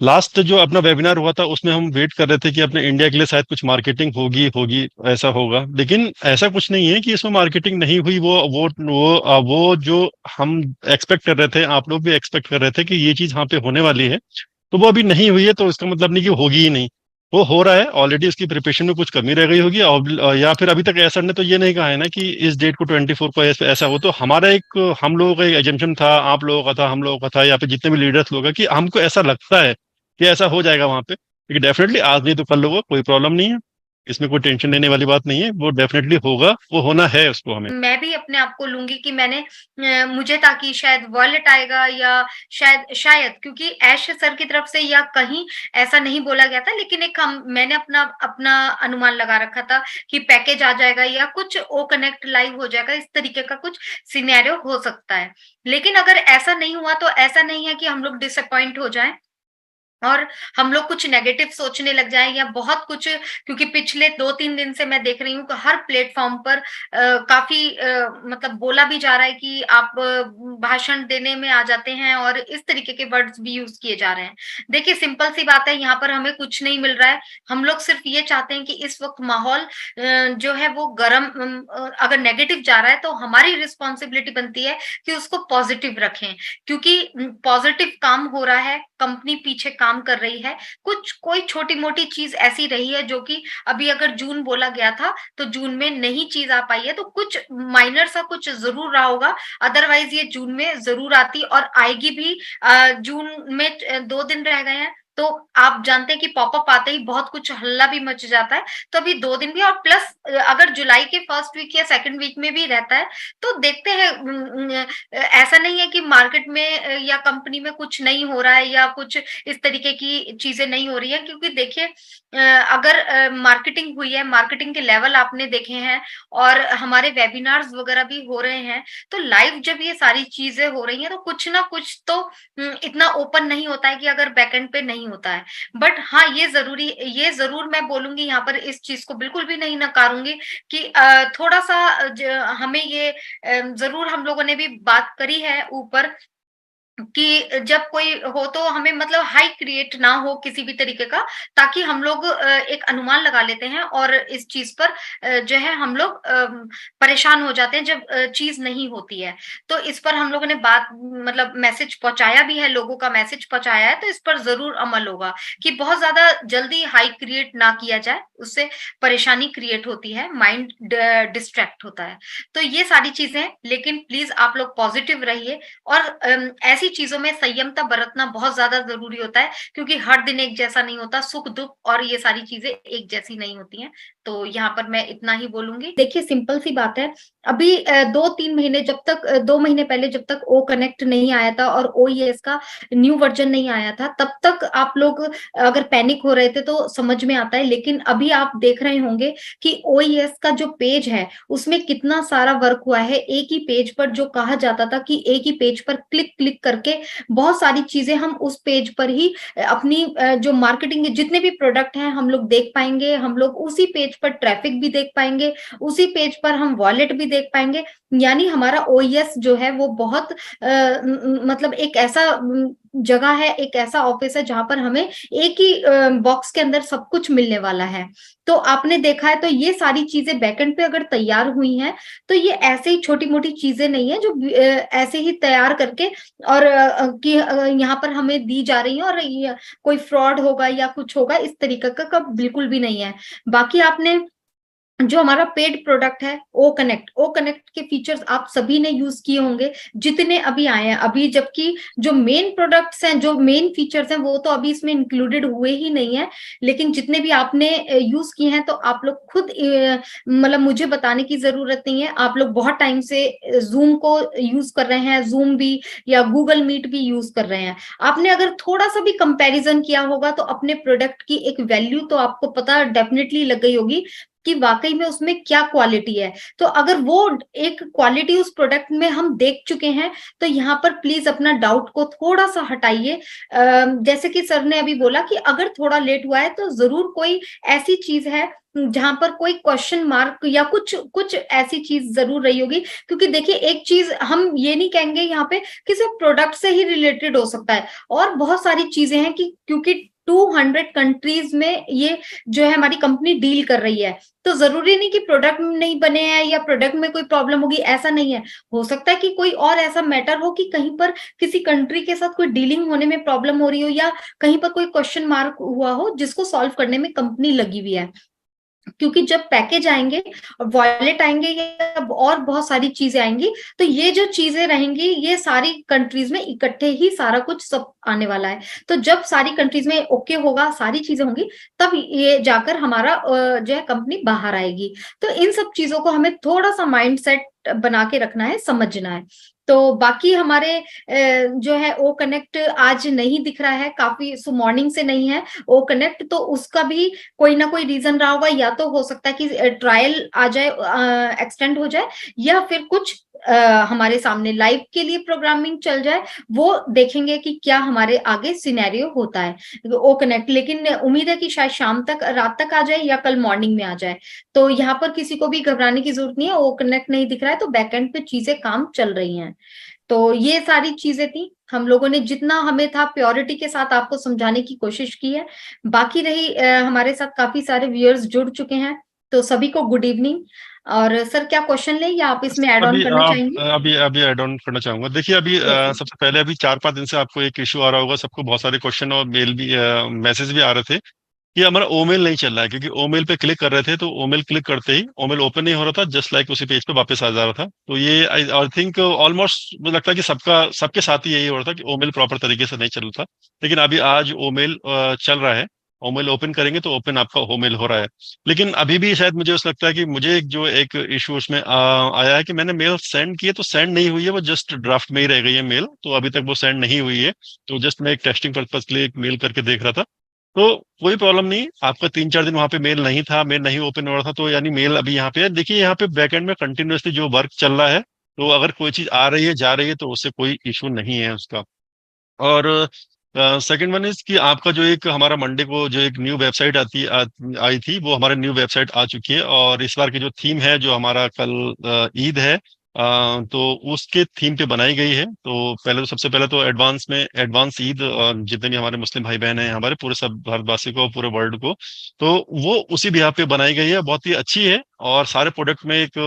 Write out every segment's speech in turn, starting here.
Last जो अपना webinar हुआ था उसमें हम वेट कर रहे थे कि अपने इंडिया के लिए शायद कुछ मार्केटिंग होगी होगी, ऐसा होगा। लेकिन ऐसा कुछ नहीं है कि इसमें मार्केटिंग नहीं हुई। वो जो हम एक्सपेक्ट कर रहे थे, आप लोग भी एक्सपेक्ट कर रहे थे कि ये चीज यहाँ पे होने वाली है, तो वो अभी नहीं हुई है, तो इसका मतलब नहीं कि होगी ही नहीं। वो हो रहा है ऑलरेडी। उसकी प्रिपरेशन में कुछ कमी रह गई होगी, और या फिर अभी तक एसर ने तो ये नहीं कहा है ना कि इस डेट को 24 को ऐसा हो। तो हमारा एक, हम लोगों का एक एजम्पशन था, आप लोगों का था, हम लोगों का था, या फिर जितने भी लीडर्स लोग हैं, कि हमको ऐसा लगता है कि ऐसा हो जाएगा वहां पे। लेकिन डेफिनेटली आज नहीं तो कल होगा, कोई प्रॉब्लम नहीं है। इसमें कोई टेंशन लेने वाली बात नहीं है, वो डेफिनेटली होगा, वो होना है उसको हमें। मैं भी अपने आप को लूंगी कि मैंने मुझे था कि शायद वॉलेट आएगा, या शायद शायद क्योंकि ऐश सर की तरफ से या कहीं ऐसा नहीं बोला गया था, लेकिन एक हम मैंने अपना अपना अनुमान लगा रखा था कि पैकेज आ जाएगा या कुछ ओ कनेक्ट लाइव हो जाएगा, इस तरीके का कुछ सिनेरियो हो सकता है। लेकिन अगर ऐसा नहीं हुआ तो ऐसा नहीं है कि हम लोग डिसअपॉइंट हो जाएं और हम लोग कुछ नेगेटिव सोचने लग जाएं या बहुत कुछ, क्योंकि पिछले 2-3 दिन से मैं देख रही हूँ कि हर प्लेटफॉर्म पर काफी मतलब बोला भी जा रहा है कि आप भाषण देने में आ जाते हैं और इस तरीके के वर्ड्स भी यूज किए जा रहे हैं। देखिए सिंपल सी बात है, यहाँ पर हमें कुछ नहीं मिल रहा है। हम लोग सिर्फ ये चाहते हैं कि इस वक्त माहौल जो है वो गर्म, अगर नेगेटिव जा रहा है तो हमारी रिस्पॉन्सिबिलिटी बनती है कि उसको पॉजिटिव रखें, क्योंकि पॉजिटिव काम हो रहा है, कंपनी पीछे काम कर रही है। कुछ कोई छोटी मोटी चीज ऐसी रही है जो कि अभी अगर जून बोला गया था तो जून में नहीं चीज आ पाई है, तो कुछ माइनर सा कुछ जरूर रहा होगा, अदरवाइज ये जून में जरूर आती और आएगी भी। जून में 2 दिन रह गए हैं, तो आप जानते हैं कि पॉपअप आते ही बहुत कुछ हल्ला भी मच जाता है। तो अभी 2 दिन भी, और प्लस अगर जुलाई के फर्स्ट वीक या सेकंड वीक में भी रहता है तो देखते हैं। ऐसा नहीं है कि मार्केट में या कंपनी में कुछ नहीं हो रहा है या कुछ इस तरीके की चीजें नहीं हो रही है, क्योंकि देखिए अगर मार्केटिंग हुई है, मार्केटिंग के लेवल आपने देखे हैं और हमारे वेबिनार्स वगैरह भी हो रहे हैं, तो लाइव जब ये सारी चीजें हो रही हैं तो कुछ ना कुछ तो इतना ओपन नहीं होता है कि अगर बैकएंड पे नहीं होता है। बट हाँ, ये जरूर मैं बोलूंगी यहाँ पर, इस चीज को बिल्कुल भी नहीं नकारूंगी कि थोड़ा सा हमें ये जरूर हम लोगों ने भी बात करी है ऊपर कि जब कोई हो तो हमें मतलब हाई क्रिएट ना हो किसी भी तरीके का, ताकि हम लोग एक अनुमान लगा लेते हैं और इस चीज पर जो है हम लोग परेशान हो जाते हैं जब चीज नहीं होती है। तो इस पर हम लोगों ने बात मतलब मैसेज पहुंचाया भी है, लोगों का मैसेज पहुंचाया है, तो इस पर जरूर अमल होगा कि बहुत ज्यादा जल्दी हाई क्रिएट ना किया जाए, उससे परेशानी क्रिएट होती है, माइंड डिस्ट्रैक्ट होता है। तो ये सारी चीजें, लेकिन प्लीज आप लोग पॉजिटिव रहिए और ऐसी चीजों में संयमता बरतना बहुत ज्यादा जरूरी होता है, क्योंकि हर दिन एक जैसा नहीं होता, सुख दुख और ये सारी चीजें एक जैसी नहीं होती हैं। तो यहाँ पर मैं इतना ही बोलूंगी। देखिए सिंपल सी बात है, अभी 2-3 महीने जब तक 2 महीने पहले जब तक ओ कनेक्ट नहीं आया था और ओईएस का न्यू वर्जन नहीं आया था, तब तक आप लोग अगर पैनिक हो रहे थे तो समझ में आता है। लेकिन अभी आप देख रहे होंगे कि ओईएस का जो पेज है उसमें कितना सारा वर्क हुआ है। एक ही पेज पर, जो कहा जाता था कि एक ही पेज पर क्लिक क्लिक करके बहुत सारी चीजें हम उस पेज पर ही अपनी जो मार्केटिंग के जितने भी प्रोडक्ट हैं हम लोग देख पाएंगे, हम लोग उसी पेज पर ट्रैफिक भी देख पाएंगे, उसी पेज पर हम वॉलेट भी देख पाएंगे। यानी हमारा ओईएस जो है वो बहुत मतलब एक ऐसा जगह है, एक ऐसा ऑफिस है जहां पर हमें एक ही बॉक्स के अंदर सब कुछ मिलने वाला है। तो आपने देखा है, तो ये सारी चीजें बैकएंड पे अगर तैयार हुई हैं तो ये ऐसे ही छोटी मोटी चीजें नहीं है जो ऐसे ही तैयार करके और कि यहाँ पर हमें दी जा रही है और कोई फ्रॉड होगा या कुछ होगा, इस तरीके का बिल्कुल भी नहीं है। बाकी आपने जो हमारा पेड प्रोडक्ट है ओ कनेक्ट के फीचर्स आप सभी ने यूज किए होंगे, जितने अभी आए हैं अभी, जबकि जो मेन प्रोडक्ट्स हैं, जो मेन फीचर्स हैं वो तो अभी इसमें इंक्लूडेड हुए ही नहीं है। लेकिन जितने भी आपने यूज किए हैं तो आप लोग खुद मतलब मुझे बताने की जरूरत नहीं है, आप लोग बहुत टाइम से जूम को यूज कर रहे हैं, जूम भी या गूगल मीट भी यूज कर रहे हैं। आपने अगर थोड़ा सा भी कंपैरिजन किया होगा तो अपने प्रोडक्ट की एक वैल्यू तो आपको पता डेफिनेटली लग गई होगी। कि वाकई में उसमें क्या क्वालिटी है। तो अगर वो एक क्वालिटी उस प्रोडक्ट में हम देख चुके हैं, तो यहाँ पर प्लीज अपना डाउट को थोड़ा सा हटाइए। जैसे कि सर ने अभी बोला कि अगर थोड़ा लेट हुआ है तो जरूर कोई ऐसी चीज है जहां पर कोई क्वेश्चन मार्क या कुछ कुछ ऐसी चीज जरूर रही होगी। क्योंकि देखिए, एक चीज हम ये नहीं कहेंगे यहाँ पे कि सिर्फ प्रोडक्ट से ही रिलेटेड हो सकता है, और बहुत सारी चीजें हैं कि क्योंकि 200 कंट्रीज में ये जो है हमारी कंपनी डील कर रही है, तो जरूरी नहीं कि प्रोडक्ट नहीं बने हैं या प्रोडक्ट में कोई प्रॉब्लम होगी, ऐसा नहीं है। हो सकता है कि कोई और ऐसा मैटर हो कि कहीं पर किसी कंट्री के साथ कोई डीलिंग होने में प्रॉब्लम हो रही हो, या कहीं पर कोई क्वेश्चन मार्क हुआ हो जिसको सॉल्व करने में कंपनी लगी हुई है। क्योंकि जब पैकेज आएंगे और वॉलेट आएंगे या और बहुत सारी चीजें आएंगी, तो ये जो चीजें रहेंगी ये सारी कंट्रीज में इकट्ठे ही सारा कुछ सब आने वाला है। तो जब सारी कंट्रीज में ओके होगा, सारी चीजें होंगी, तब ये जाकर हमारा जो है कंपनी बाहर आएगी। तो इन सब चीजों को हमें थोड़ा सा माइंड सेट बना के रखना है, समझना है। तो बाकी हमारे जो है ओ कनेक्ट आज नहीं दिख रहा है, काफी मॉर्निंग से नहीं है ओ कनेक्ट, तो उसका भी कोई ना कोई रीजन रहा होगा। या तो हो सकता है कि ट्रायल आ जाए, एक्सटेंड हो जाए, या फिर कुछ हमारे सामने लाइव के लिए प्रोग्रामिंग चल जाए। वो देखेंगे कि क्या हमारे आगे सिनेरियो होता है ओ कनेक्ट। लेकिन उम्मीद है कि शायद शाम तक, रात तक आ जाए या कल मॉर्निंग में आ जाए। तो यहाँ पर किसी को भी घबराने की जरूरत नहीं है। ओ कनेक्ट नहीं दिख रहा है तो बैकएंड पे चीजें काम चल रही हैं। तो ये सारी चीजें थी, हम लोगों ने जितना हमें था प्योरिटी के साथ आपको समझाने की कोशिश की है। बाकी रही हमारे साथ काफी सारे व्यूअर्स जुड़ चुके हैं, तो सभी को गुड इवनिंग। और सर क्या क्वेश्चन लें या आप इसमें ऐड ऑन अभी करना आप चाहेंगे? अभी अभी ऐड ऑन करना चाहूंगा। देखिए अभी यस सर। सबसे पहले अभी 4-5 दिन से आपको एक इशू आ रहा होगा, सबको बहुत सारे क्वेश्चन और मेल भी, मैसेज भी आ रहे थे कि हमारा ओमेल नहीं चल रहा है। क्योंकि ओमेल पे क्लिक कर रहे थे तो ओमेल क्लिक करते ही ओमेल ओपन नहीं हो रहा था, जस्ट लाइक उसी पेज पे वापस आ जा रहा था। तो ये आई थिंक ऑलमोस्ट मुझे लगता है कि सबके साथ ही यही हो रहा था कि ओमेल प्रॉपर तरीके से नहीं चल रहा था। लेकिन अभी आज ओमेल चल रहा है। ओमेल ओपन करेंगे तो ओपन आपका ओमेल हो रहा है। लेकिन अभी भी शायद मुझे ऐसा लगता है कि मुझे एक इशू उसमें आया है कि मैंने मेल सेंड की है तो सेंड नहीं हुई है, वो जस्ट ड्राफ्ट में ही रह गई है मेल, तो अभी तक वो सेंड नहीं हुई है। तो जस्ट मैं एक टेस्टिंग पर्पज के लिए एक मेल करके देख रहा था। तो कोई प्रॉब्लम नहीं, आपका 3-4 दिन वहां पे मेल नहीं था, मेल नहीं ओपन हो रहा था, तो यानी मेल अभी यहाँ पे है। देखिए यहाँ पे बैकएंड में कंटिन्यूअसली जो वर्क चल रहा है, तो अगर कोई चीज आ रही है जा रही है तो उससे कोई इशू नहीं है उसका। और सेकंड वन इज कि आपका जो एक हमारा मंडे को जो एक न्यू वेबसाइट आई थी, वो हमारे न्यू वेबसाइट आ चुकी है। और इस बार की जो थीम है, जो हमारा कल ईद है, तो उसके थीम पे बनाई गई है। तो पहले तो सबसे पहले तो एडवांस ईद जितने भी हमारे मुस्लिम भाई बहन हैं हमारे, पूरे सब भारतवासी को, पूरे वर्ल्ड को, तो वो उसी बिहाफ पे बनाई गई है। बहुत ही अच्छी है और सारे प्रोडक्ट में एक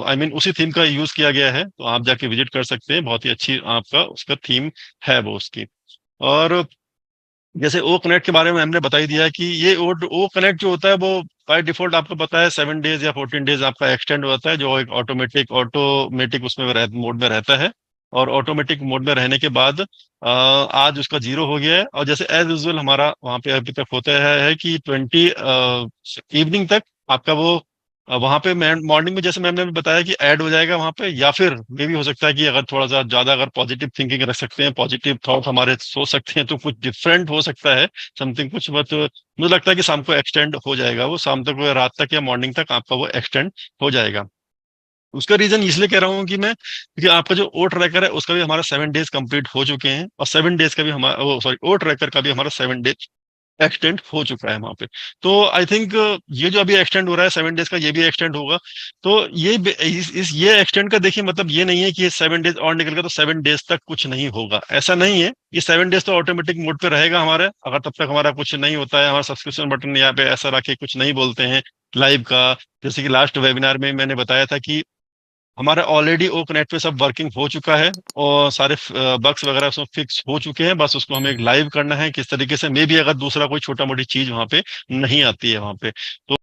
आई मीन उसी थीम का यूज किया गया है। तो आप जाके विजिट कर सकते हैं, बहुत ही अच्छी आपका उसका थीम है वो उसकी। और जैसे ओ कनेक्ट के बारे में हमने बता ही दिया है कि ये ओ कनेक्ट जो होता है वो बाय डिफॉल्ट आपको पता है 7 डेज या 14 डेज आपका एक्सटेंड होता है, जो एक ऑटोमेटिक उसमें मोड में रहता है। और ऑटोमेटिक मोड में रहने के बाद आज उसका 0 हो गया है। और जैसे एज यूजुअल हमारा वहाँ पे अभी तक होता है कि 20 इवनिंग तक आपका वो वहां पे मॉर्निंग में जैसे मैम ने भी बताया कि ऐड हो जाएगा वहां पे। या फिर मे भी हो सकता है कि अगर थोड़ा सा ज्यादा अगर पॉजिटिव थिंकिंग रख सकते हैं, पॉजिटिव थॉट हमारे सोच सकते हैं, तो कुछ डिफरेंट हो सकता है, समथिंग कुछ। बट मुझे लगता है कि शाम को एक्सटेंड हो जाएगा वो, शाम तक, रात तक या मॉर्निंग तक आपका वो एक्सटेंड हो जाएगा। उसका रीजन इसलिए कह रहा हूँ कि मैं, क्योंकि आपका जो ओ ट्रैकर है उसका भी हमारा 7 डेज कंप्लीट हो चुके हैं, और 7 डेज का भी हमारा, सॉरी, ओ ट्रैकर का भी हमारा 7 डेज एक्सटेंड हो चुका है वहां पे। तो आई थिंक ये जो अभी एक्सटेंड हो रहा है 7 डेज का, ये भी एक्सटेंड होगा। तो ये ये एक्सटेंड का देखिए मतलब ये नहीं है कि ये 7 डेज और निकल गया तो 7 डेज तक कुछ नहीं होगा, ऐसा नहीं है। ये 7 डेज तो ऑटोमेटिक मोड पे रहेगा हमारे, अगर तब तक हमारा कुछ नहीं होता है, हमारा सब्सक्रिप्शन बटन यहाँ पे ऐसा रखे कुछ नहीं बोलते हैं लाइव का। जैसे कि लास्ट वेबिनार में मैंने बताया था कि हमारा ऑलरेडी ओ कनेक्ट पे सब वर्किंग हो चुका है, और सारे बग्स वगैरह सब फिक्स हो चुके हैं। बस उसको हमें एक लाइव करना है किस तरीके से, मे भी अगर दूसरा कोई छोटा मोटी चीज वहां पे नहीं आती है वहां पे तो